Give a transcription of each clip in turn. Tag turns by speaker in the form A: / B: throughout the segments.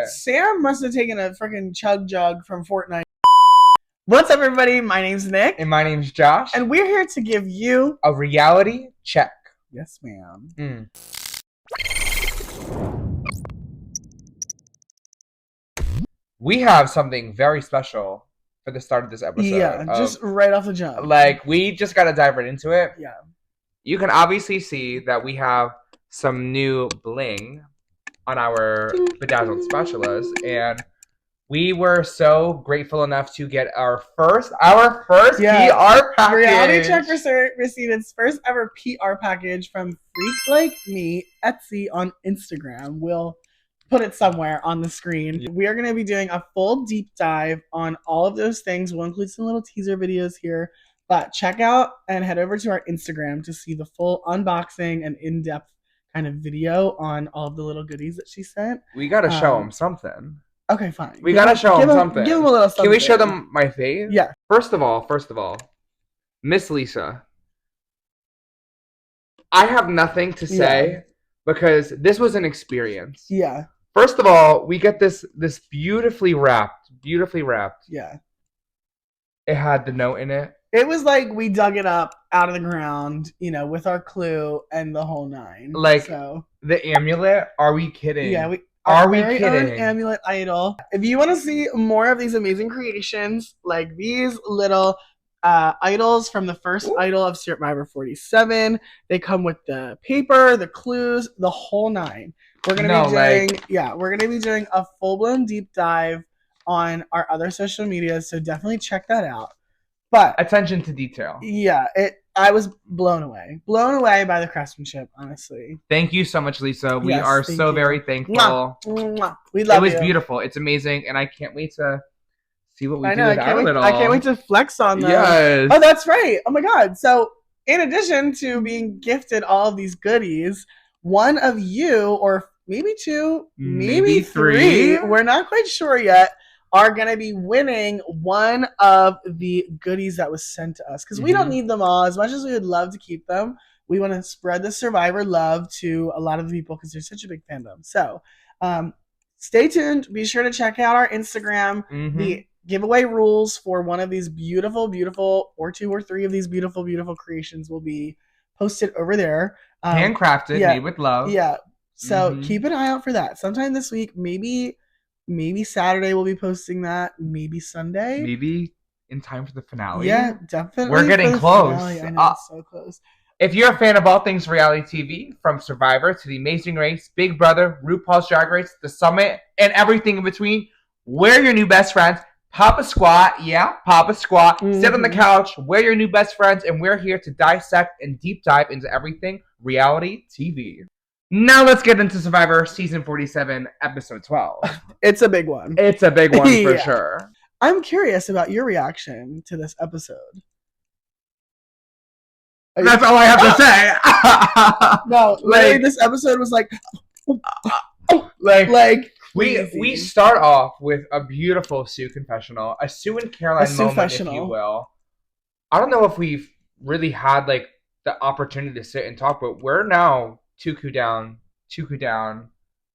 A: Sam must have taken a freaking chug jug from Fortnite. What's up, everybody? My name's Nick.
B: And my name's Josh.
A: And we're here to give you
B: a reality check.
A: Yes, ma'am.
B: We have something very special for the start of this episode.
A: Yeah, just right off the jump.
B: Like, we just got to dive right into it.
A: Yeah.
B: You can obviously see that we have some new bling on our bedazzled spatulas, and we were so grateful enough to get our first PR package.
A: Reality Check received its first ever PR package from Freak Like Me Etsy on Instagram. We'll put it somewhere on the screen. Yeah. We are going to be doing a full deep dive on all of those things. We'll include some little teaser videos here, but check out and head over to our Instagram to see the full unboxing and in-depth kind of video on all of the little goodies that she sent.
B: We got to show them something.
A: Okay, fine.
B: We gotta show them something.
A: Give them a little something.
B: Can we show them my fave?
A: Yeah.
B: First of all, Miss Lisa. I have nothing to say because this was an experience.
A: Yeah.
B: First of all, we get this beautifully wrapped.
A: Yeah.
B: It had the note in it.
A: It was like we dug it up out of the ground, with our clue and the whole nine.
B: Like, the amulet? Are we kidding?
A: Yeah,
B: Are we
A: very
B: kidding?
A: Own amulet idol. If you want to see more of these amazing creations, like these little idols from the first idol of Survivor 47, they come with the paper, the clues, the whole nine. We're gonna be doing a full-blown deep dive on our other social medias, so definitely check that out. But
B: attention to detail.
A: Yeah, I was blown away by the craftsmanship, honestly.
B: Thank you so much, Lisa. We are so very thankful.
A: Mwah. Mwah. We love you.
B: It was beautiful. It's amazing, and I can't wait to see what we do with our little.
A: I can't wait to flex on them.
B: Yes.
A: Oh, that's right. Oh my God. So, in addition to being gifted all of these goodies, one of you, or maybe two, maybe three, we're not quite sure yet, are going to be winning one of the goodies that was sent to us. Because we don't need them all. As much as we would love to keep them, we want to spread the Survivor love to a lot of the people because there's such a big fandom. So stay tuned. Be sure to check out our Instagram. The giveaway rules for one of these beautiful, or two or three of these beautiful, beautiful creations will be posted over there.
B: Handcrafted, made with love.
A: Yeah. So keep an eye out for that. Sometime this week, Maybe Saturday we'll be posting that. Maybe Sunday.
B: Maybe in time for the finale.
A: Yeah, definitely.
B: We're getting close.
A: I know, so close.
B: If you're a fan of all things reality TV, from Survivor to The Amazing Race, Big Brother, RuPaul's Drag Race, The Summit, and everything in between, we're your new best friends. Pop a squat. Yeah, pop a squat. Sit on the couch. We're your new best friends, and we're here to dissect and deep dive into everything reality TV. Now let's get into Survivor Season 47, Episode 12.
A: It's a big one.
B: It's a big one for sure.
A: I'm curious about your reaction to this episode.
B: That's all I have to say.
A: No, this episode was like
B: we start off with a beautiful Sue confessional, a Sue and Caroline moment, if you will. I don't know if we've really had the opportunity to sit and talk, but we're now Tuku down.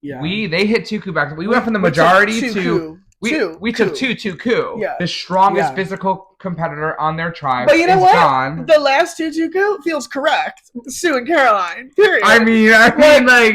B: Yeah. They hit Tuku back. We went from the majority to we took Tuku. Yeah. The strongest physical competitor on their tribe.
A: But you know what?
B: Gone.
A: The last Tuku feels correct. Sue and Caroline. Period.
B: I mean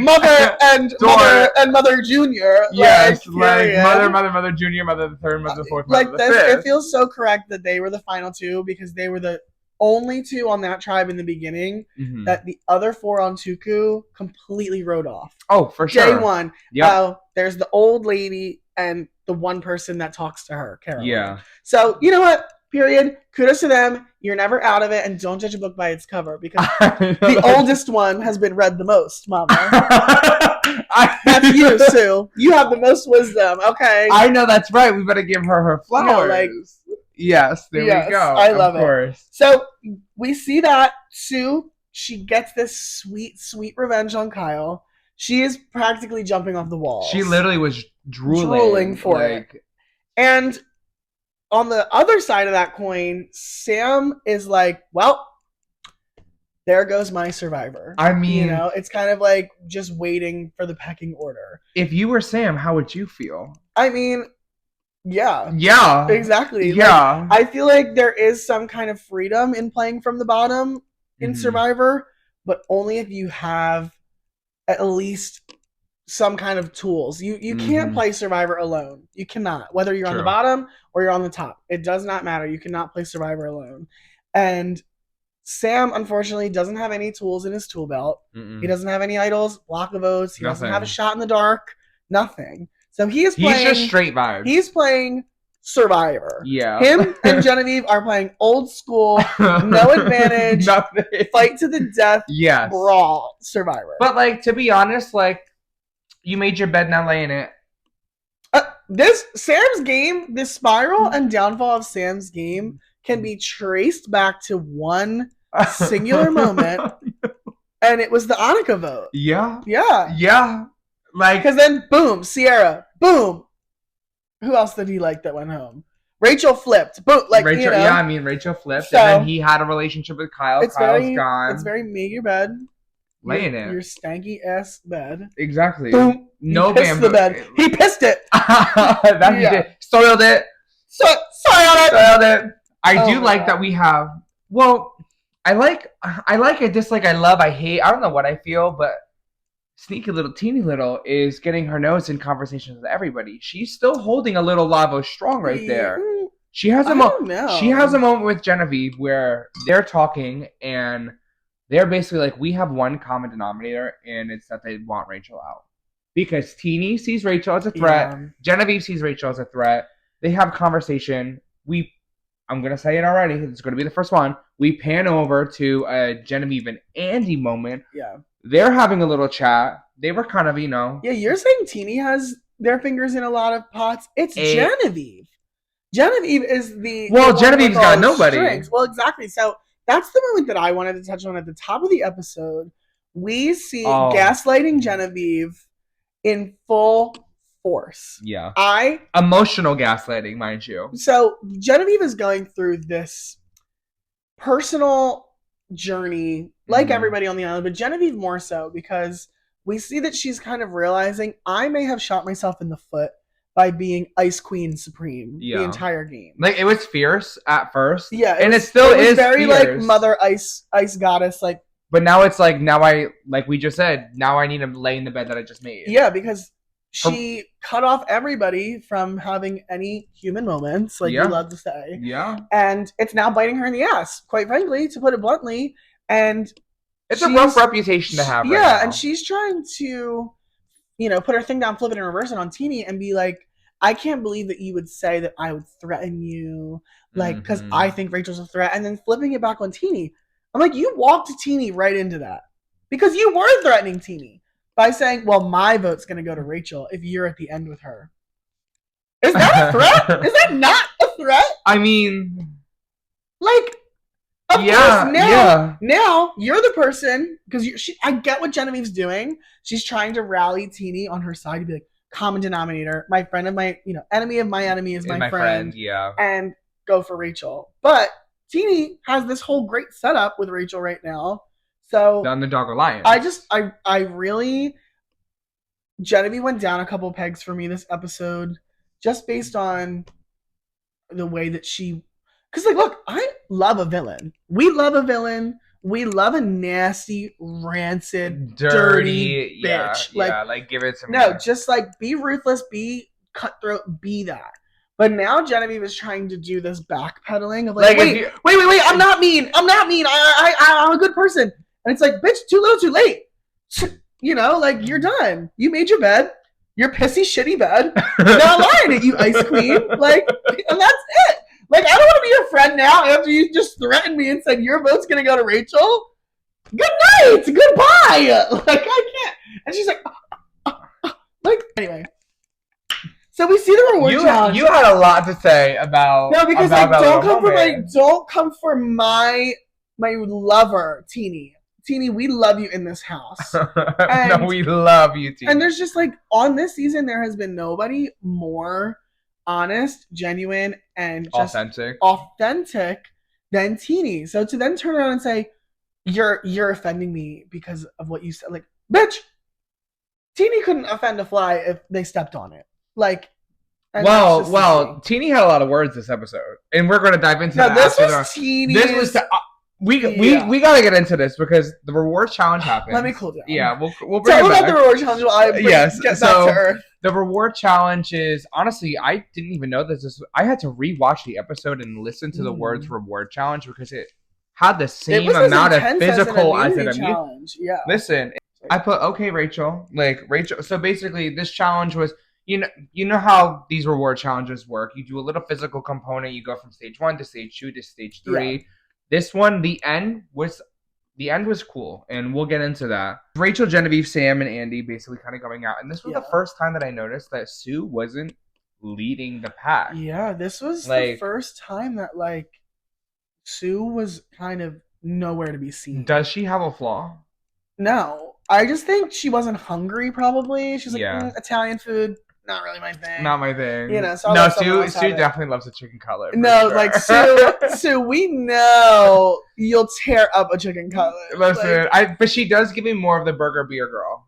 A: Mother and Mother Junior.
B: Yes, Mother Junior, Mother the third, Mother the fourth, Mother the fifth.
A: It feels so correct that they were the final two because they were the only two on that tribe in the beginning that the other four on Tuku completely wrote off.
B: Oh, for sure.
A: Day one. Yeah. There's the old lady and the one person that talks to her, Caroline. Yeah. So, you know what? Period. Kudos to them. You're never out of it, and don't judge a book by its cover because the oldest one has been read the most, Mama. That's you, Sue. You have the most wisdom, okay?
B: I know that's right. We better give her flowers. Yes, there we go.
A: I love it. So we see that Sue, she gets this sweet, sweet revenge on Kyle. She is practically jumping off the wall.
B: She literally was drooling
A: for it. And on the other side of that coin, Sam is like, well, there goes my survivor.
B: I mean,
A: you know, it's kind of like just waiting for the pecking order.
B: If you were Sam, how would you feel?
A: I mean, yeah.
B: Yeah.
A: Exactly.
B: Yeah.
A: Like, I feel like there is some kind of freedom in playing from the bottom in Survivor, but only if you have at least some kind of tools. You can't play Survivor alone. You cannot. Whether you're on the bottom or you're on the top. It does not matter. You cannot play Survivor alone. And Sam, unfortunately, doesn't have any tools in his tool belt. He doesn't have any idols, block of votes. He doesn't have a shot in the dark. Nothing. So he's
B: just straight vibes.
A: He's playing Survivor.
B: Yeah.
A: Him and Genevieve are playing old school, no advantage, fight to the death, brawl Survivor.
B: But, like, to be honest, like, you made your bed, now lay in it.
A: This Sam's game, this spiral and downfall of Sam's game can be traced back to one singular moment, and it was the Annika vote.
B: Yeah.
A: Yeah.
B: Yeah. Like,
A: because then, boom, Sierra, boom. Who else did he like that went home? Rachel flipped. Boom, like
B: Rachel.
A: You know?
B: Yeah, I mean Rachel flipped, and then he had a relationship with Kyle. Kyle's gone.
A: It's very make your bed.
B: Lay in it.
A: Your stanky ass bed.
B: Exactly.
A: Boom.
B: No
A: bamboo. The bed. He pissed it.
B: That he did. Soiled it.
A: Soiled it.
B: I do like that we have. Well, I like, I dislike, I love, I hate. I don't know what I feel, but sneaky little, teeny little is getting her nose in conversations with everybody. She's still holding a little Lavo strong right there. She has a moment. She has a moment with Genevieve where they're talking and they're basically like, we have one common denominator, and it's that they want Rachel out because Teeny sees Rachel as a threat. Yeah. Genevieve sees Rachel as a threat. They have conversation. I'm going to say it already. It's going to be the first one. We pan over to a Genevieve and Andy moment.
A: Yeah.
B: They're having a little chat. They were kind of, you know.
A: Yeah, you're saying Teeny has their fingers in a lot of pots. It's Genevieve. Genevieve is the...
B: Well, Genevieve's got nobody.
A: Strings. Well, exactly. So that's the moment that I wanted to touch on at the top of the episode. We see gaslighting Genevieve in full force.
B: Yeah. Emotional gaslighting, mind you.
A: So Genevieve is going through this personal journey, like everybody on the island, but Genevieve more so, because we see that she's kind of realizing I may have shot myself in the foot by being Ice Queen Supreme the entire game.
B: Like, it was fierce at first.
A: Yeah.
B: And it still is
A: very
B: fierce.
A: Like Mother Ice Goddess, like.
B: But now it's like, like we just said, now I need to lay in the bed that I just made.
A: Yeah, because she cut off everybody from having any human moments, like you love to say.
B: Yeah.
A: And it's now biting her in the ass, quite frankly, to put it bluntly. And
B: it's a rough reputation to have.
A: Yeah, right, and she's trying to, put her thing down, flip it, and reverse it on Teeny and be like, I can't believe that you would say that I would threaten you, like, because I think Rachel's a threat, and then flipping it back on Teeny. I'm like, you walked Teeny right into that. Because you were threatening Teeny by saying, well, my vote's going to go to Rachel if you're at the end with her. Is that a threat? Is that not a threat?
B: I mean...
A: Like, of course, now you're the person, because I get what Genevieve's doing. She's trying to rally Teeny on her side to be like, common denominator, my friend of my, enemy of my enemy is my friend. Yeah. And go for Rachel. But Teeny has this whole great setup with Rachel right now. So
B: the underdog alliance.
A: I really, Genevieve went down a couple pegs for me this episode, just based on the way that because like, look, I love a villain. We love a villain. We love a nasty, rancid, dirty bitch.
B: Like give it some.
A: No, just like be ruthless, be cutthroat, be that. But now Genevieve is trying to do this backpedaling of like wait, I'm not mean. I'm a good person. And it's like, bitch, too little, too late. Like you're done. You made your bed. Your pissy, shitty bed. Not lying at you, Ice Queen. Like, and that's it. Like, I don't want to be your friend now after you just threatened me and said your vote's going to go to Rachel. Good night. Goodbye. Like, I can't. And she's like, anyway. So we see the reward challenge.
B: You had a lot to say about.
A: No, because don't come for my lover, Teeny. Teeny, we love you in this house.
B: No, we love you, Teeny.
A: And there's just like, on this season, there has been nobody more honest, genuine, and just authentic than Teeny. So to then turn around and say, you're offending me because of what you said. Like, bitch, Teeny couldn't offend a fly if they stepped on it. Like,
B: well, Teeny had a lot of words this episode, and we're going to dive into that.
A: This was Teeny's.
B: This was we got to get into this because the reward challenge happened.
A: Let me cool down.
B: Yeah, we'll bring
A: it back. Tell about the reward challenge while I get back to Earth.
B: The reward challenge is, honestly, I didn't even know this. I had to rewatch the episode and listen to the words reward challenge because it had the same amount of physical as an immunity challenge. Yeah. Listen, I put, okay, Rachel. So basically, this challenge was, you know how these reward challenges work. You do a little physical component. You go from stage 1 to stage 2 to stage 3. Yeah. This one, the end was cool, and we'll get into that. Rachel, Genevieve, Sam, and Andy basically kind of going out, and this was the first time that I noticed that Sue wasn't leading the pack.
A: Yeah, this was the first time that Sue was kind of nowhere to be seen.
B: Does she have a flaw?
A: No, I just think she wasn't hungry. Probably she's like Italian food. Not really my thing.
B: Not my thing.
A: You know, so
B: Sue definitely loves a chicken cutlet.
A: No, sure. Sue, we know you'll tear up a chicken cutlet.
B: Listen, but she does give me more of the burger beer girl.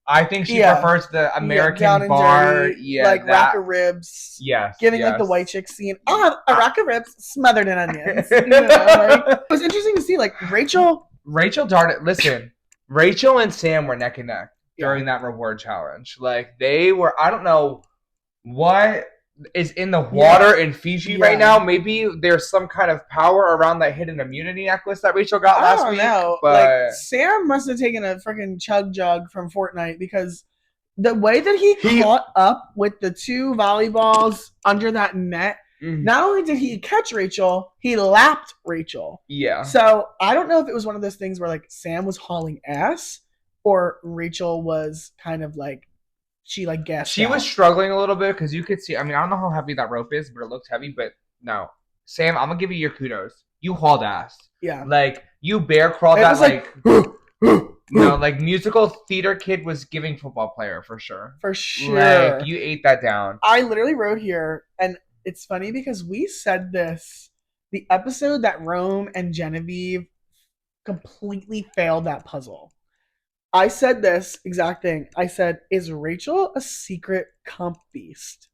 B: I think she prefers the American bar.
A: Rack of ribs.
B: Yes.
A: Giving the white chick scene. I'll have a rack of ribs smothered in onions. It was interesting to see Rachel
B: darted. Listen, Rachel and Sam were neck and neck during that reward challenge. They were, I don't know what is in the water in Fiji right now. Maybe there's some kind of power around that hidden immunity necklace that Rachel got last week. I don't know. But
A: Sam must have taken a freaking chug jug from Fortnite because the way that he caught up with the 2 volleyballs under that net, not only did he catch Rachel, he lapped Rachel.
B: Yeah.
A: So I don't know if it was one of those things where Sam was hauling ass, or Rachel was kind of she gasped.
B: She was struggling a little bit because you could see. I mean, I don't know how heavy that rope is, but it looked heavy. But no, Sam, I'm gonna give you your kudos. You hauled ass.
A: Yeah.
B: You bear crawled that musical theater kid was giving football player for sure.
A: For sure.
B: You ate that down.
A: I literally wrote here, and it's funny because we said this the episode that Rome and Genevieve completely failed that puzzle. I said this exact thing. I said, is Rachel a secret comp beast?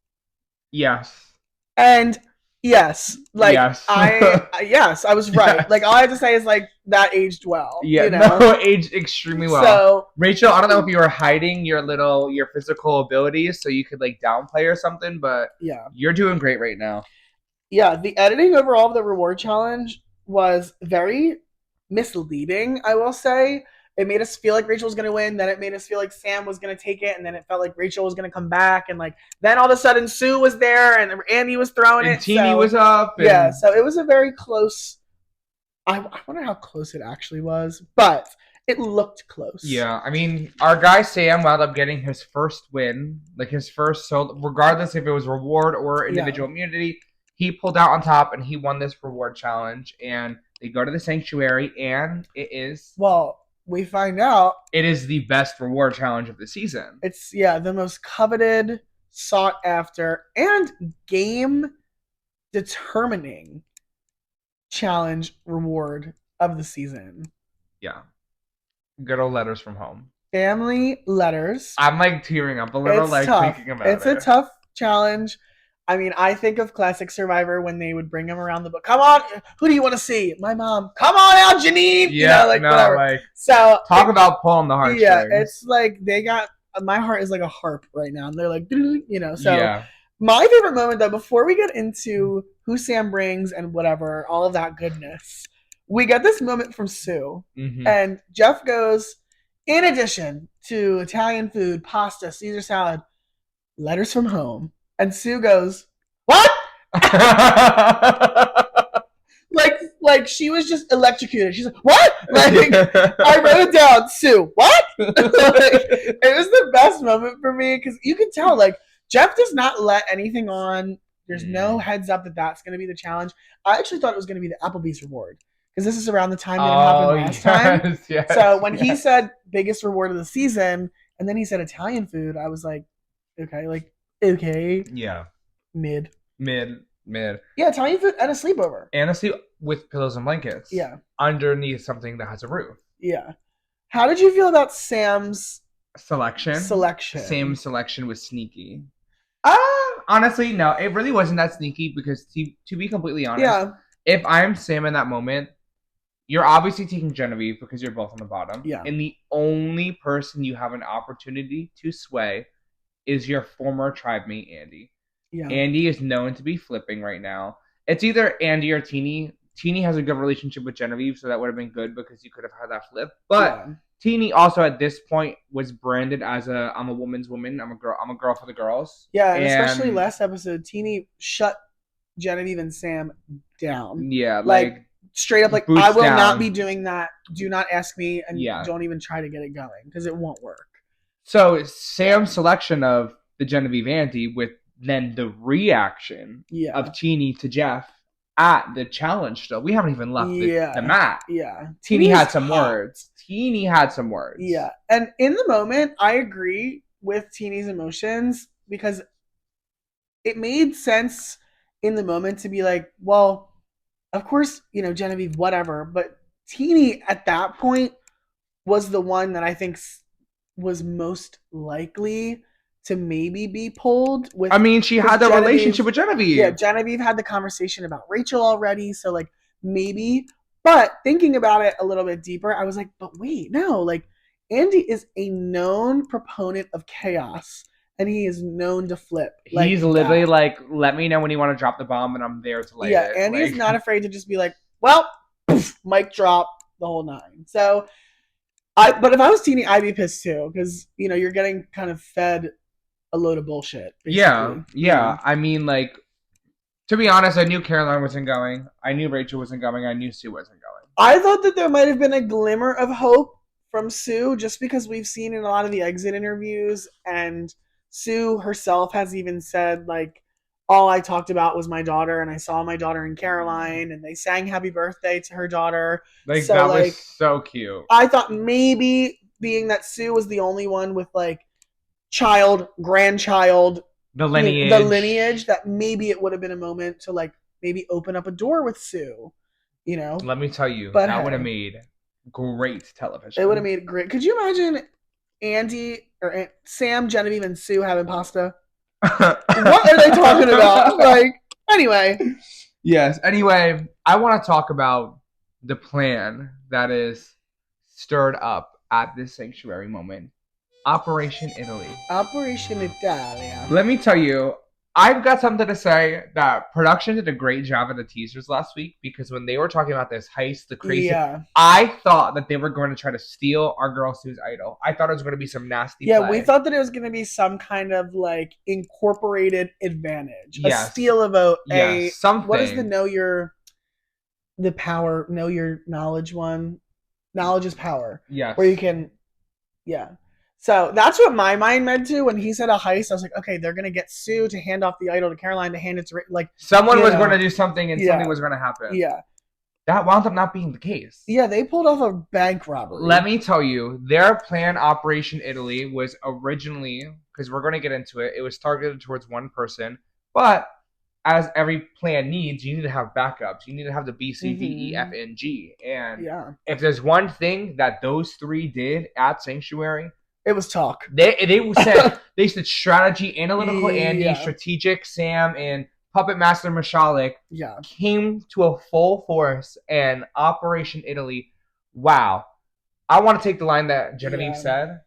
B: Yes.
A: And yes.
B: Yes.
A: I was right. Yes. All I have to say is that aged well.
B: Yeah, no, aged extremely well. So Rachel, I don't know if you were hiding your physical abilities so you could downplay or something, but you're doing great right now.
A: Yeah, the editing overall of the reward challenge was very misleading, I will say. It made us feel like Rachel was going to win. Then it made us feel like Sam was going to take it. And then it felt like Rachel was going to come back. And then all of a sudden Sue was there and Andy was throwing it.
B: And Teeny was up.
A: Yeah, so it was a very close. I wonder how close it actually was. But it looked close.
B: Yeah, I mean, our guy Sam wound up getting his first win. His first, so regardless if it was reward or individual immunity, he pulled out on top and he won this reward challenge. And they go to the sanctuary and it is...
A: Well... We find out
B: it is the best reward challenge of the season.
A: It's the most coveted, sought after, and game determining challenge reward of the season.
B: Yeah. Good old letters from home.
A: Family letters.
B: I'm tearing up a little thinking about it.
A: It's a tough challenge. I mean, I think of classic Survivor when they would bring him around the book. Come on, who do you want to see? My mom. Come on out, Janine.
B: Yeah,
A: whatever. So
B: talk about pulling the heartstrings.
A: Yeah, it's they got my heart is like a harp right now, and they're So my favorite moment though, before we get into who Sam brings and whatever, all of that goodness, we get this moment from Sue, and Jeff goes, in addition to Italian food, pasta, Caesar salad, letters from home. And Sue goes, what? She was just electrocuted. She's like, what? I wrote it down. Sue, what? It was the best moment for me because you can tell, Jeff does not let anything on. There's no heads up that that's going to be the challenge. I actually thought it was going to be the Applebee's reward because this is around the time that it happened last time.
B: Yes,
A: so when he said biggest reward of the season, and then he said Italian food, I was like, okay. Okay.
B: Yeah.
A: Mid.
B: Mid.
A: Yeah, Italian food and a sleepover.
B: And a sleep with pillows and blankets.
A: Yeah.
B: Underneath something that has a roof.
A: Yeah. How did you feel about Sam's
B: selection? Sam's selection was sneaky. Honestly, no, it really wasn't that sneaky because to be completely honest, if I'm Sam in that moment, you're obviously taking Genevieve because you're both on the bottom.
A: Yeah.
B: And the only person you have an opportunity to sway is your former tribe mate, Andy. Yeah. Andy is known to be flipping right now. It's either Andy or Teeny. Teeny has a good relationship with Genevieve, so that would have been good because you could have had that flip. But Teeny also at this point was branded as I'm a woman's woman. I'm a girl for the girls.
A: Yeah, and especially last episode, Teeny shut Genevieve and Sam down.
B: Yeah,
A: like straight up, like I will not be doing that. Do not ask me, and don't even try to get it going because it won't work.
B: So Sam's selection of the Genevieve Andy with then the reaction of Teeny to Jeff at the challenge still. We haven't even left the mat.
A: Yeah.
B: Teeny had some words. Teeny had some words.
A: Yeah. And in the moment, I agree with Teeny's emotions because it made sense in the moment to be like, well, of course, Genevieve, whatever. But Teeny at that point was the one that I think was most likely to maybe be pulled with.
B: I mean, she had the relationship with Genevieve.
A: Yeah, Genevieve had the conversation about Rachel already, so like maybe. But thinking about it a little bit deeper, I was like, but wait, no, like Andy is a known proponent of chaos, and he is known to flip.
B: He's literally like, let me know when you want to drop the bomb, and I'm there to lay it.
A: Yeah, Andy is not afraid to just be like, well, poof, mic drop, the whole nine. So, but if I was Teeny, I'd be pissed too, because you're getting kind of fed a load of bullshit.
B: Basically. Yeah. I mean, like, to be honest, I knew Caroline wasn't going. I knew Rachel wasn't going. I knew Sue wasn't going.
A: I thought that there might have been a glimmer of hope from Sue, just because we've seen in a lot of the exit interviews, and Sue herself has even said, like, all I talked about was my daughter, and I saw my daughter in Caroline, and they sang happy birthday to her daughter.
B: Like, so, that was so cute.
A: I thought maybe, being that Sue was the only one with, like, child, grandchild,
B: the lineage,
A: that maybe it would have been a moment to like maybe open up a door with Sue,
B: Let me tell you, that would have made great television.
A: It would have made great. Could you imagine Andy or Sam, Genevieve, and Sue having pasta? What are they talking about? Like, anyway.
B: Yes. Anyway, I want to talk about the plan that is stirred up at this sanctuary moment. Operation Italy.
A: Operation Italia.
B: Let me tell you, I've got something to say that production did a great job of the teasers last week, because when they were talking about this heist, the crazy, I thought that they were going to try to steal our girl Sue's idol. I thought it was going to be some nasty play.
A: We thought that it was going to be some kind of like incorporated advantage. A steal a vote.
B: Something.
A: What is the power, know your knowledge one? Knowledge is power.
B: Yes.
A: Where you can, So that's what my mind meant to when he said a heist. I was like, okay, they're gonna get Sue to hand off the idol to Caroline to hand it to
B: someone was going to do something and something was going to happen.
A: Yeah,
B: that wound up not being the case.
A: Yeah, they pulled off a bank robbery.
B: Let me tell you, their plan, Operation Italy, was originally, because we're going to get into it, it was targeted towards one person, but as every plan needs, you need to have backups. You need to have the B, C, D, E, F, and G. And if there's one thing that those three did at Sanctuary,
A: it was talk.
B: They said strategy, analytical Andy, strategic Sam, and puppet master Mashalik came to a full force, and Operation Italy. Wow. I want to take the line that Genevieve said.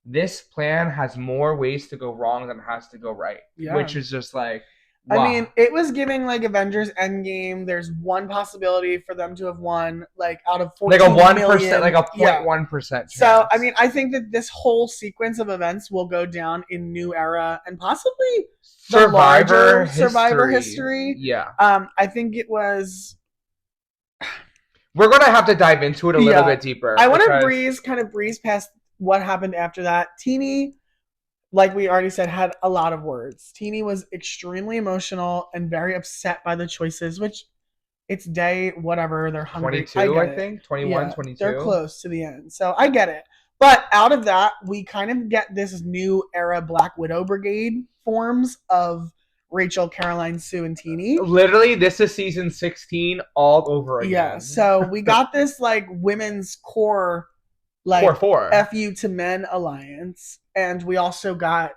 B: This plan has more ways to go wrong than it has to go right. Yeah. Which is just like, wow.
A: I mean, it was giving like Avengers Endgame. There's one possibility for them to have won, like out of 14
B: like a 1%,
A: million.
B: like a 0.1% chance.
A: So, I mean, I think that this whole sequence of events will go down in New Era and possibly Survivor history.
B: Yeah.
A: I think it was.
B: We're gonna have to dive into it a little bit deeper.
A: I want to breeze past what happened after that. Teeny, like we already said, had a lot of words. Teeny was extremely emotional and very upset by the choices, which it's day whatever. They're hungry.
B: 22, I think. 21, 22.
A: They're close to the end. So I get it. But out of that, we kind of get this new era Black Widow Brigade forms of Rachel, Caroline, Sue, and Teeny.
B: Literally, this is season 16 all over again.
A: Yeah, so we got this like women's core, like
B: core 4
A: FU to Men alliance, and we also got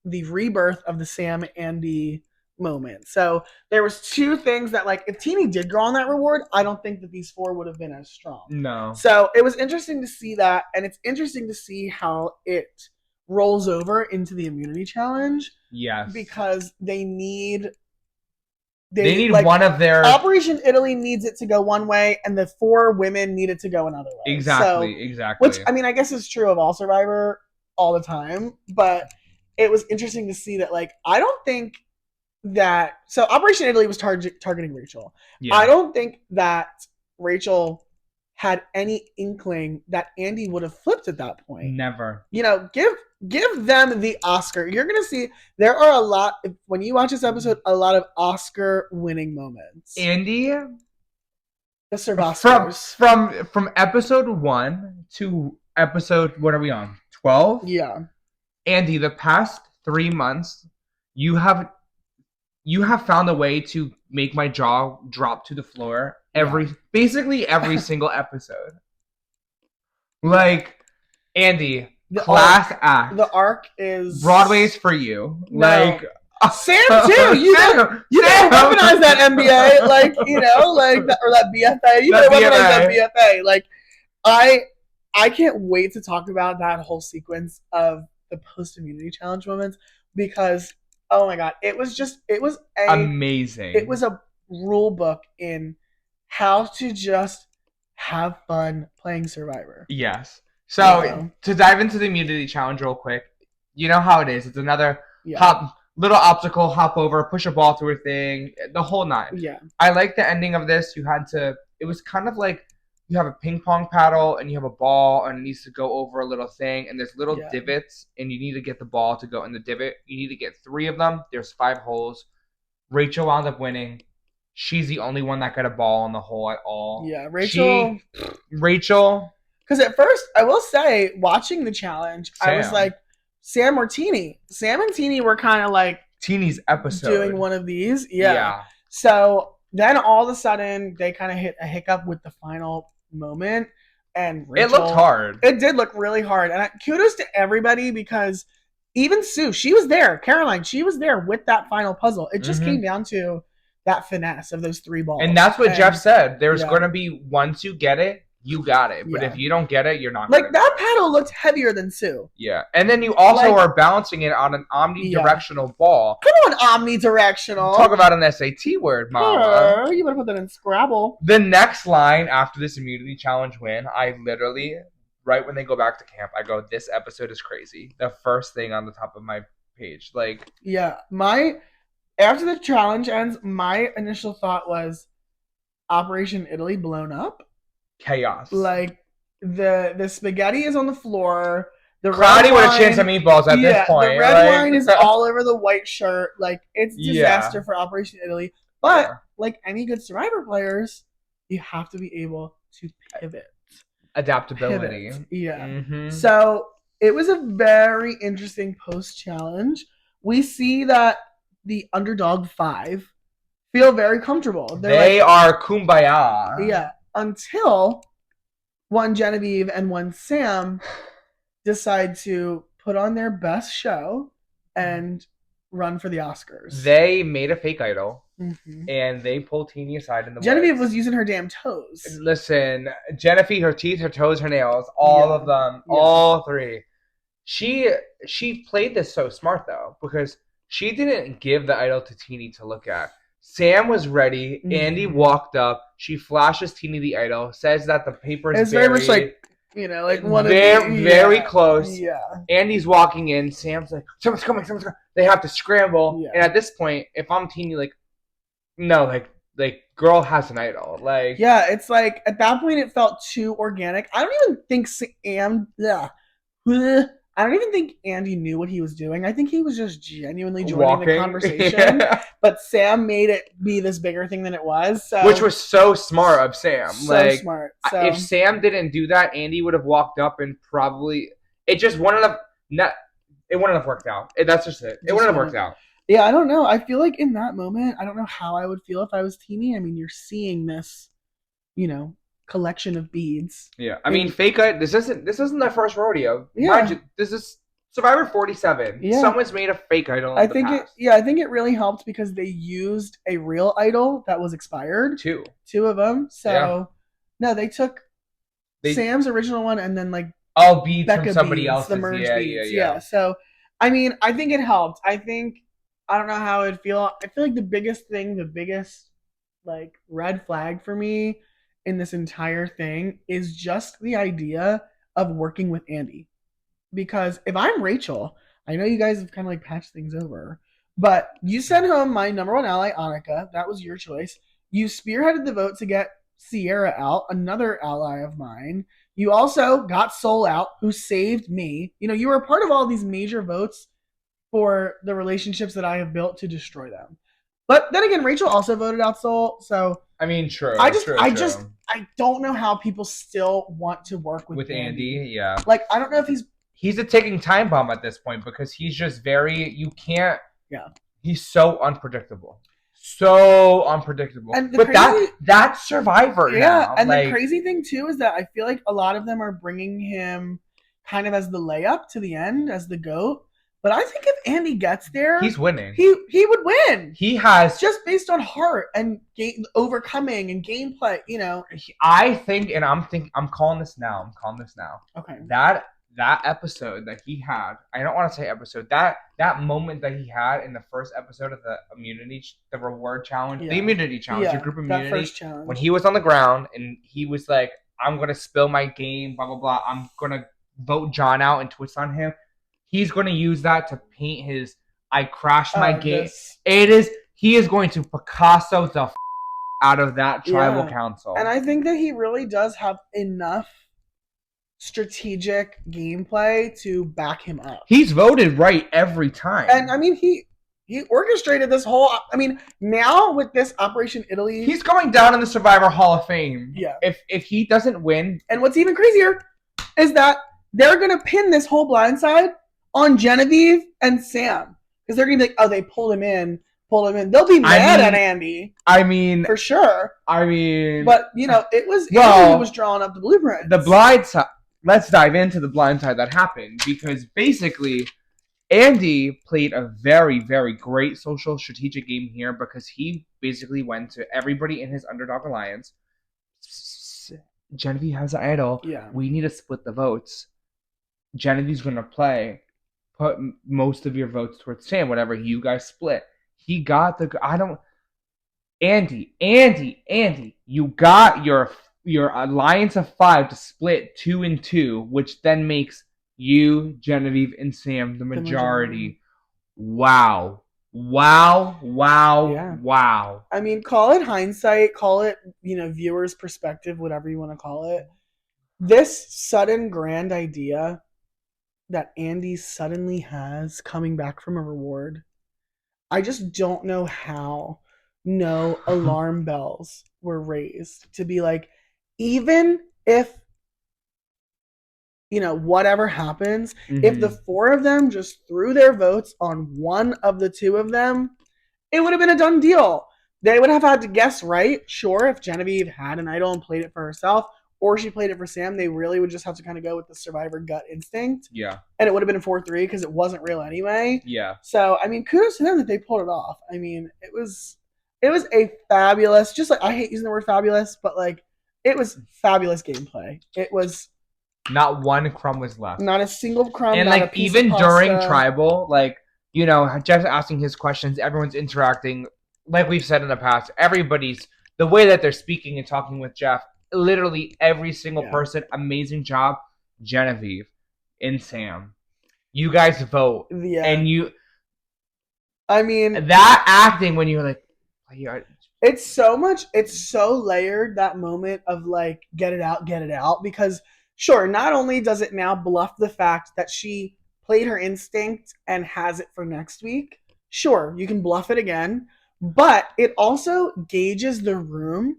A: the rebirth of the Sam Andy moment. So there was 2 things that, like, if Teeny did go on that reward, I don't think that these 4 would have been as strong.
B: No.
A: So it was interesting to see that, and it's interesting to see how it rolls over into the immunity challenge.
B: Yes.
A: Because they need
B: like, one of their...
A: Operation Italy needs it to go one way, and the 4 women need it to go another way.
B: Exactly.
A: Which, I mean, I guess is true of all Survivor all the time, but it was interesting to see that, like, I don't think that... So Operation Italy was targeting Rachel. Yeah. I don't think that Rachel had any inkling that Andy would have flipped at that point.
B: Never.
A: You know, give them the Oscar. You're going to see there are a lot, when you watch this episode, a lot of Oscar winning moments.
B: Andy,
A: the Survivors.
B: From episode 1 to episode, what are we on? 12?
A: Yeah.
B: Andy, the past 3 months, you have found a way to make my jaw drop to the floor basically every single episode. Like, Andy, class act.
A: The arc is...
B: Broadway's for you. No. Like...
A: Sam, too! You gotta weaponize that MBA, like, you know, like, or that BFA. You gotta weaponize that BFA. Like, I can't wait to talk about that whole sequence of the post-immunity challenge moments, because, oh my god, it was
B: amazing.
A: It was a rule book in how to just have fun playing Survivor.
B: Yes. So, to dive into the immunity challenge real quick, you know how it is. It's another little obstacle, hop over, push a ball through a thing, the whole 9.
A: Yeah.
B: I like the ending of this. It was kind of like you have a ping pong paddle and you have a ball and it needs to go over a little thing, and there's little divots and you need to get the ball to go in the divot. You need to get 3 of them. There's 5 holes. Rachel wound up winning. She's the only one that got a ball in the hole at all.
A: Yeah,
B: Rachel.
A: Because at first, I will say, watching the challenge, I was like, Sam or Teeny? Sam and Teeny were kind of like...
B: Teeny's episode.
A: Doing one of these. Yeah. So then all of a sudden, they kind of hit a hiccup with the final moment. And Rachel,
B: it looked hard.
A: It did look really hard. And kudos to everybody, because even Sue, she was there. Caroline, she was there with that final puzzle. It just came down to that finesse of those 3 balls.
B: And that's what Jeff said. There's going to be, once you get it, you got it. But if you don't get it, you're not
A: like, that paddle looked heavier than Sue.
B: Yeah. And then you also are balancing it on an omnidirectional ball.
A: Come on, omnidirectional.
B: Talk about an SAT word, mama.
A: You better put that in Scrabble.
B: The next line after this immunity challenge win, I literally, right when they go back to camp, I go, this episode is crazy. The first thing on the top of my page. Like,
A: yeah. After the challenge ends, my initial thought was Operation Italy blown up.
B: Chaos.
A: Like, the spaghetti is on the floor. The
B: Crowdy would have changed some meatballs at this point.
A: The red wine is all over the white shirt. Like, it's disaster for Operation Italy. But like any good Survivor players, you have to be able to pivot.
B: Adaptability.
A: Pivot. Yeah. So it was a very interesting post-challenge. We see that the underdog 5 feel very comfortable.
B: They are kumbaya.
A: Yeah. Until one Genevieve and one Sam decide to put on their best show and run for the Oscars.
B: They made a fake idol and they pulled Teeny aside in the
A: Genevieve
B: woods.
A: Was using her damn toes.
B: Listen, Genevieve, her teeth, her toes, her nails, all of them, all 3. She played this so smart though, because she didn't give the idol to Teeny to look at. Sam was ready. Andy walked up. She flashes Teeny the idol. Says that the paper is
A: very much like, you know, like one
B: very close.
A: Yeah.
B: Andy's walking in. Sam's like, someone's coming. They have to scramble. Yeah. And at this point, if I'm Teeny, like, no, like girl has an idol. Like,
A: yeah, it's like at that point it felt too organic. I don't even think I don't even think Andy knew what he was doing. I think he was just genuinely joining the conversation. But Sam made it be this bigger thing than it was. So.
B: Which was so smart of Sam.
A: So smart. So.
B: If Sam didn't do that, Andy would have walked up and probably... It just wouldn't have... It wouldn't have worked out. That's just it. It wouldn't have worked out.
A: Yeah, I don't know. I feel like in that moment, I don't know how I would feel if I was Teeny. I mean, you're seeing this, you know, collection of beads.
B: Yeah, I mean, fake it. This isn't their first rodeo.
A: Yeah.
B: Mind you, this is Survivor 47.
A: Yeah.
B: Someone's made a fake idol in the past.
A: I think it really helped because they used a real idol that was expired. Two of them. So no, they took Sam's original one and then like
B: beads Becca from somebody else.
A: The merge beads. Yeah. So I mean, I think it helped. I don't know how it'd feel. I feel like the biggest like red flag for me in this entire thing is just the idea of working with Andy. Because if I'm Rachel, I know you guys have kind of like patched things over, but you sent home my number one ally, Annika. That was your choice. You spearheaded the vote to get Sierra out, another ally of mine. You also got Soul out, who saved me. You know, you were a part of all these major votes for the relationships that I have built to destroy them. But then again, Rachel also voted out Soul, so
B: I mean, true.
A: I don't know how people still want to work with
B: Andy. Yeah,
A: like I don't know if
B: he's a ticking time bomb at this point because he's just you can't.
A: Yeah,
B: he's so unpredictable. So unpredictable. But that's Survivor.
A: Yeah,
B: now.
A: And like, the crazy thing too is that I feel like a lot of them are bringing him kind of as the layup to the end, as the GOAT. But I think if Andy gets there,
B: he's winning.
A: He would win.
B: He has
A: just based on heart and overcoming and gameplay. You know,
B: I think, and I'm calling this now.
A: Okay.
B: That episode that he had, I don't want to say episode, that moment that he had in the first episode of the reward challenge, the immunity challenge, the group immunity,
A: first challenge.
B: When he was on the ground and he was like, I'm going to spill my game, blah, blah, blah. I'm going to vote John out and twist on him. He's going to use that to paint his, I crashed my game. He is going to Picasso the out of that tribal council.
A: And I think that he really does have enough strategic gameplay to back him up.
B: He's voted right every time.
A: And I mean, he orchestrated this whole, I mean, now with this Operation Italy,
B: he's going down in the Survivor Hall of Fame.
A: Yeah.
B: If he doesn't win.
A: And what's even crazier is that they're going to pin this whole blindside on Genevieve and Sam. Because they're going to be like, oh, they pulled him in. They'll be mad at Andy.
B: I mean.
A: For sure.
B: I mean.
A: But, you know, it was Andy who was drawing up the blueprint.
B: The blindside. Let's dive into the blindside that happened. Because basically, Andy played a very, very great social strategic game here. Because he basically went to everybody in his Underdog Alliance. Genevieve has an idol.
A: Yeah.
B: We need to split the votes. Genevieve's going to play. Put most of your votes towards Sam, whatever you guys split. He got Andy, you got your alliance of 5 to split 2 and 2, which then makes you, Genevieve, and Sam the majority. Wow.
A: I mean, call it hindsight, call it, viewer's perspective, whatever you want to call it. This sudden grand idea that Andy suddenly has coming back from a reward, I just don't know how no alarm bells were raised to be like, even if, whatever happens, if the 4 of them just threw their votes on one of the 2 of them, it would have been a done deal. They would have had to guess right. Sure, if Genevieve had an idol and played it for herself, or she played it for Sam, they really would just have to kind of go with the Survivor gut instinct.
B: Yeah.
A: And it would have been a 4-3 because it wasn't real anyway.
B: Yeah.
A: So, I mean, kudos to them that they pulled it off. I mean, it was a fabulous, just like, I hate using the word fabulous, but like, it was fabulous gameplay. It was...
B: Not one crumb was left.
A: Not a single crumb.
B: And like, even during Tribal, like, Jeff's asking his questions, everyone's interacting. Like we've said in the past, the way that they're speaking and talking with Jeff, literally every single person, amazing job. Genevieve and Sam, you guys vote.
A: Yeah.
B: And
A: I mean,
B: that acting when you're like,
A: it's so layered, that moment of like, get it out. Because sure, not only does it now bluff the fact that she played her instinct and has it for next week, sure, you can bluff it again, but it also gauges the room.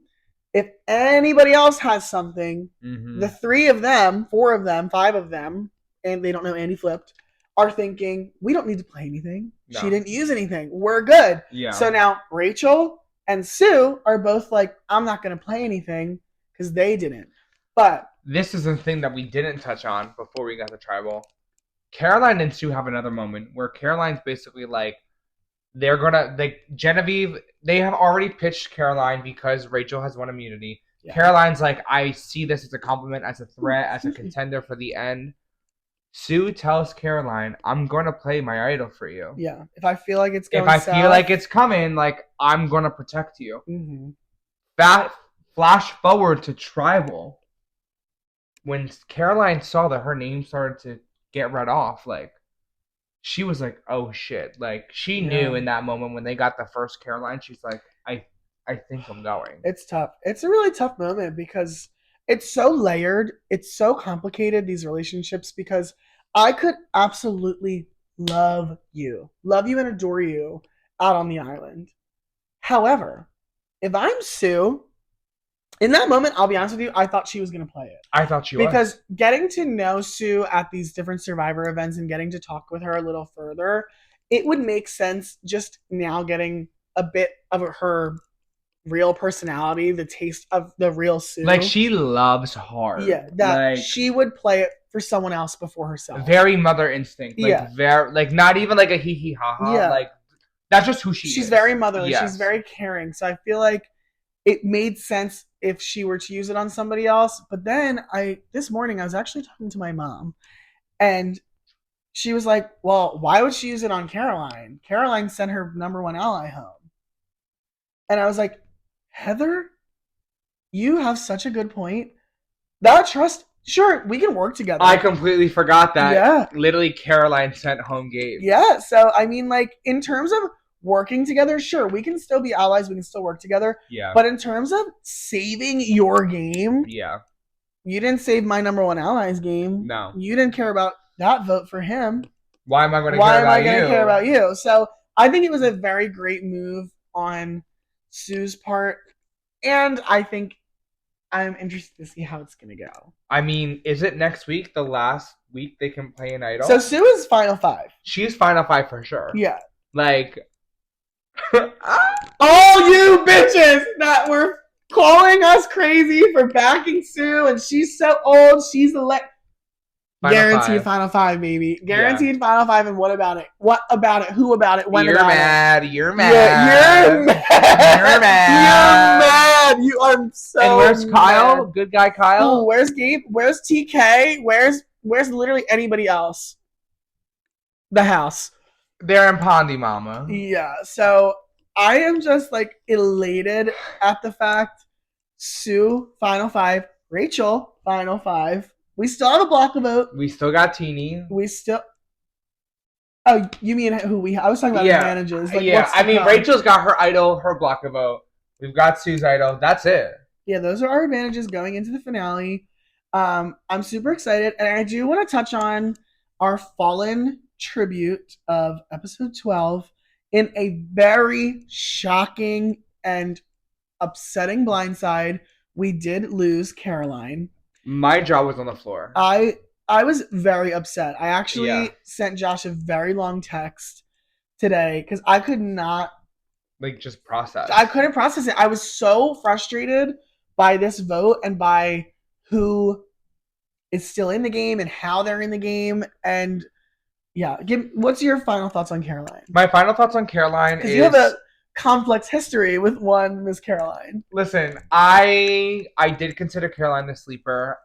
A: If anybody else has something, the 3 of them, 4 of them, 5 of them, and they don't know Andy flipped, are thinking, we don't need to play anything.
B: No.
A: She didn't use anything. We're good.
B: Yeah.
A: So now Rachel and Sue are both like, I'm not going to play anything because they didn't. But
B: this is the thing that we didn't touch on before we got to tribal. Caroline and Sue have another moment where Caroline's basically like, they're gonna Genevieve. They have already pitched Caroline because Rachel has won immunity. Yeah. Caroline's like, I see this as a compliment, as a threat, as a contender for the end. Sue tells Caroline, I'm going to play my idol for you.
A: Yeah. If I feel like it's going
B: feel like it's coming, like, I'm going to protect you.
A: Mm-hmm.
B: Flash forward to tribal. When Caroline saw that her name started to get read off, like, she was like, oh, shit. Like, she knew in that moment when they got the first Caroline, she's like, I think I'm going.
A: It's tough. It's a really tough moment because it's so layered. It's so complicated, these relationships, because I could absolutely love you and adore you out on the island. However, if I'm Sue, in that moment, I'll be honest with you, I thought she was going to play it.
B: I thought she was.
A: Because getting to know Sue at these different Survivor events and getting to talk with her a little further, it would make sense just now getting a bit of her real personality, the taste of the real Sue.
B: Like, she loves hard.
A: Yeah, that she would play it for someone else before herself.
B: Very mother instinct. Like, very, like, not even like a hee hee ha ha. Yeah. Like, that's just who she is.
A: She's very motherly. Yes. She's very caring. So I feel like it made sense if she were to use it on somebody else. But then this morning I was actually talking to my mom, and she was like, well, why would she use it on Caroline? Caroline sent her number one ally home. And I was like, Heather, you have such a good point. That trust, sure, we can work together.
B: I completely forgot that. Yeah. Literally, Caroline sent home Gabe.
A: Yeah, so, I mean, like, in terms of working together, sure, we can still be allies, we can still work together.
B: Yeah.
A: But in terms of saving your game,
B: yeah,
A: you didn't save my number one ally's game.
B: No.
A: You didn't care about that vote for him.
B: Why am I going to care about you?
A: Why am I going to care about you? So, I think it was a very great move on Sue's part, and I think I'm interested to see how it's going to go.
B: I mean, is it next week, the last week they can play an idol?
A: So Sue is Final 5.
B: She's Final 5 for sure.
A: Yeah.
B: Like,
A: all you bitches that were calling us crazy for backing Sue, and she's so old, she's guaranteed Final 5, baby. Guaranteed Final 5, and what about it? What about it? Who about it? When about it?
B: You're mad. You're mad.
A: You're mad. You are so
B: And where's Kyle?
A: Mad.
B: Good guy Kyle?
A: Ooh, where's Gabe? Where's TK? Where's literally anybody else? The house.
B: They're in Pondy, mama.
A: Yeah, so I am just, like, elated at the fact Sue, Final 5. Rachel, Final 5. We still have a block of vote.
B: We still got Teeny.
A: Oh, you mean who I was talking about advantages. Like,
B: yeah, I mean, Rachel's got her idol, her block of vote. We've got Sue's idol. That's it.
A: Yeah, those are our advantages going into the finale. I'm super excited. And I do want to touch on our Fallen tribute of episode 12 in a very shocking and upsetting blindside. We did lose Caroline.
B: My jaw was on the floor.
A: I was very upset. I actually sent Josh a very long text today because I could not
B: just process.
A: I couldn't process it. I was so frustrated by this vote and by who is still in the game and how they're in the game. And yeah, what's your final thoughts on Caroline?
B: My final thoughts on Caroline is
A: you have a complex history with one Miss Caroline.
B: Listen, I did consider Caroline the sleeper.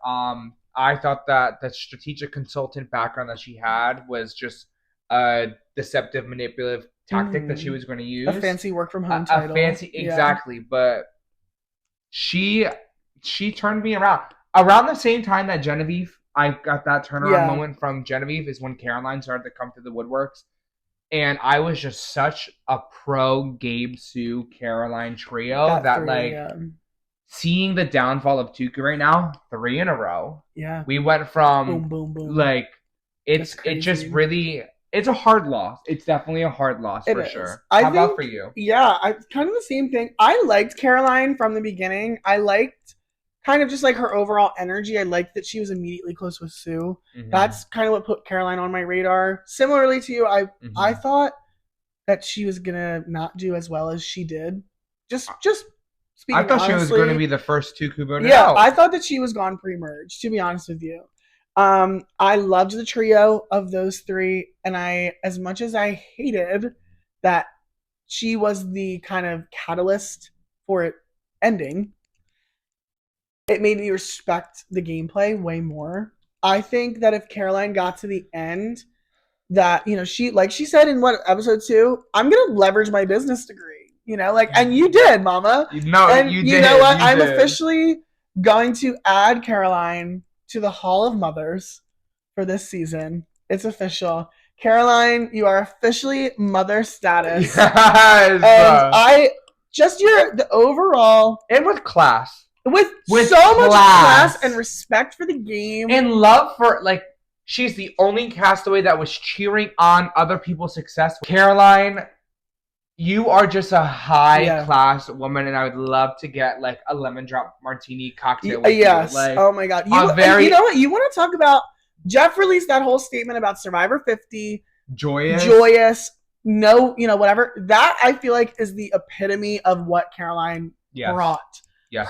B: I thought that the strategic consultant background that she had was just a deceptive, manipulative tactic that she was going to use.
A: A fancy work from home title.
B: Exactly. But she turned me around. Around the same time that Genevieve, I got that turnaround moment from Genevieve is when Caroline started to come to the woodworks. And I was just such a pro Gabe, Sue, Caroline trio that seeing the downfall of Tuka right now, 3 in a row.
A: Yeah.
B: We went from
A: boom, boom, boom.
B: It's just really, it's a hard loss. It's definitely a hard loss for sure. How about for you?
A: Yeah, kind of the same thing. I liked Caroline from the beginning. I liked kind of just like her overall energy. I liked that she was immediately close with Sue. Mm-hmm. That's kind of what put Caroline on my radar. Similarly to you, I thought that she was gonna not do as well as she did. Just speaking
B: I thought
A: honestly,
B: she was going to be the first to voted out.
A: I thought that she was gone pre-merge, to be honest with you. I loved the trio of those three, and as much as I hated that she was the kind of catalyst for it ending, it made me respect the gameplay way more. I think that if Caroline got to the end, that, she, like she said in episode 2, I'm gonna leverage my business degree, and you did, mama.
B: No,
A: and
B: you did.
A: You know what? I'm officially going to add Caroline to the Hall of Mothers for this season. It's official. Caroline, you are officially mother status. Yes. And the overall,
B: and with class.
A: With so much class and respect for the game.
B: And love for, she's the only castaway that was cheering on other people's success. Caroline, you are just a high-class woman, and I would love to get, a lemon drop martini cocktail with you.
A: Oh, my God. You know what? You want to talk about... Jeff released that whole statement about Survivor 50. Joyous. No, whatever. That, I feel like, is the epitome of what Caroline brought. Yes.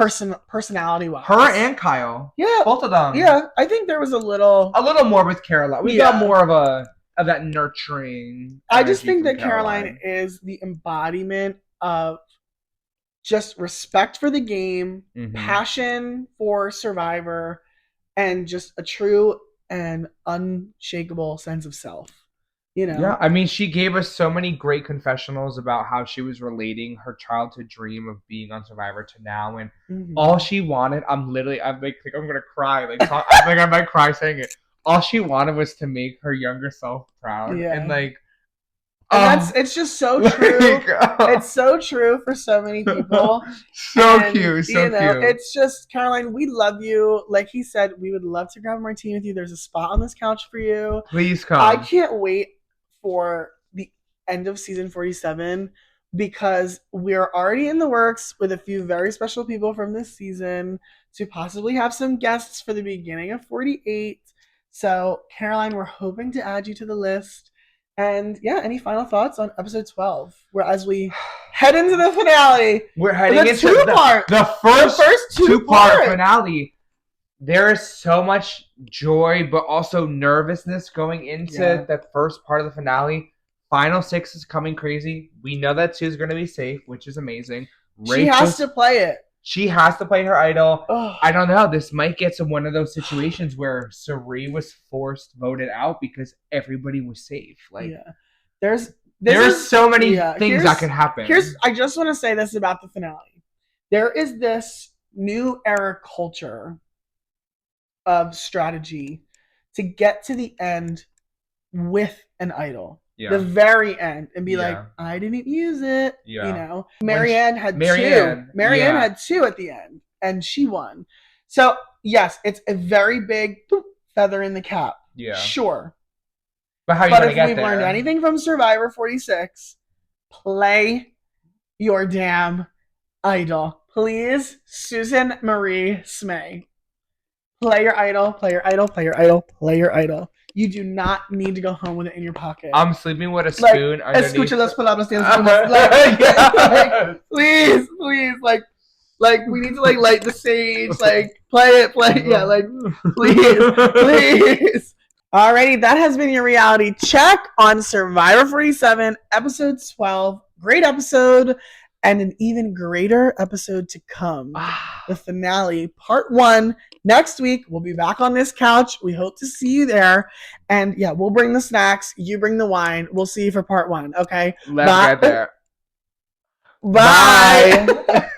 A: Personality-wise.
B: Her and Kyle.
A: Yeah.
B: Both of them.
A: Yeah. I think there was a little
B: more with Caroline. We got more of that nurturing.
A: I just think that Caroline is the embodiment of just respect for the game, passion for Survivor, and just a true and unshakable sense of self.
B: Yeah, I mean, she gave us so many great confessionals about how she was relating her childhood dream of being on Survivor to now, and all she wanted, I'm like, I'm gonna cry, I might cry saying it. All she wanted was to make her younger self proud, and
A: it's just so true. It's so true for so many people.
B: Cute.
A: It's just, Caroline, we love you. Like he said, we would love to grab a martini with you. There's a spot on this couch for you.
B: Please come.
A: I can't wait for the end of season 47 because we're already in the works with a few very special people from this season to possibly have some guests for the beginning of 48. So, Caroline, we're hoping to add you to the list. And any final thoughts on episode 12? Where as we head into the finale,
B: we're heading into the first two-part finale. There is so much joy, but also nervousness going into the first part of the finale. Final 6 is coming crazy. We know that Sue's going to be safe, which is amazing.
A: She has to play it.
B: She has to play her idol. Ugh. I don't know. This might get to one of those situations where Sari was voted out because everybody was safe.
A: There's
B: so many things that could happen.
A: I just want to say this about the finale. There is this new era culture of strategy to get to the end with an idol. The very end, and be like, I didn't use it. Marianne had two. Marianne had 2 at the end, and she won. So yes, it's a very big feather in the cap. Sure.
B: But if we've
A: learned anything from Survivor 46, play your damn idol, please, Susan Marie Smay. Play your idol. Play your idol. Play your idol. Play your idol. You do not need to go home with it in your pocket.
B: I'm sleeping with a spoon underneath.
A: Escucha las palabras de please, we need to light the sage, play it, please. Alrighty, that has been your reality check on Survivor 47, episode 12. Great episode, and an even greater episode to come. The finale, part 1. Next week, we'll be back on this couch. We hope to see you there. And we'll bring the snacks. You bring the wine. We'll see you for part 1. Okay?
B: Let's get there.
A: Bye.